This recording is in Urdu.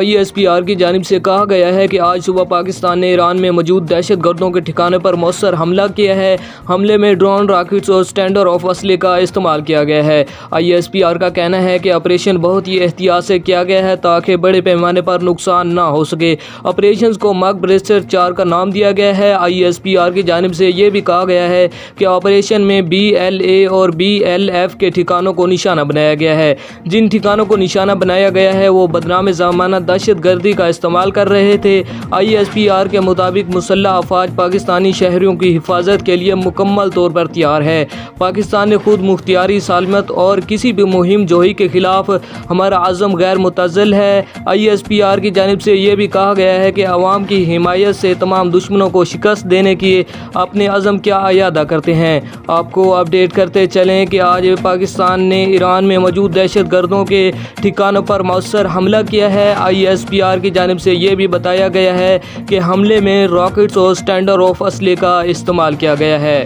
ISPR کی جانب سے کہا گیا ہے کہ آج صبح پاکستان نے ایران میں موجود دہشت گردوں کے ٹھکانے پر مؤثر حملہ کیا ہے۔ حملے میں ڈرون، راکٹس اور اسٹینڈر آف اسلحے کا استعمال کیا گیا ہے۔ ISPR کا کہنا ہے کہ آپریشن بہت ہی احتیاط سے کیا گیا ہے تاکہ بڑے پیمانے پر نقصان نہ ہو سکے۔ آپریشن کو مک بریسٹر 4 کا نام دیا گیا ہے۔ ISPR کی جانب سے یہ بھی کہا گیا ہے کہ آپریشن میں BLA اور BLF کے ٹھکانوں کو نشانہ بنایا گیا ہے۔ جن ٹھکانوں کو نشانہ بنایا گیا ہے وہ بدنام زمانہ دہشت گردی کا استعمال کر رہے تھے۔ ISPR کے مطابق مسلح افواج پاکستانی شہریوں کی حفاظت کے لیے مکمل طور پر تیار ہے۔ پاکستان نے خود مختاری سالمیت اور کسی بھی مہم جوئی کے خلاف ہمارا عزم غیر متزلزل ہے۔ ISPR کی جانب سے یہ بھی کہا گیا ہے کہ عوام کی حمایت سے تمام دشمنوں کو شکست دینے کی اپنے عزم کیا اعادہ کرتے ہیں۔ آپ کو اپڈیٹ کرتے چلیں کہ آج پاکستان نے ایران میں موجود دہشت گردوں کے ٹھکانوں پر مؤثر حملہ کیا ہے۔ ISPR کی جانب سے یہ بھی بتایا گیا ہے کہ حملے میں راکٹس اور اسٹینڈر آف اسلحے کا استعمال کیا گیا ہے۔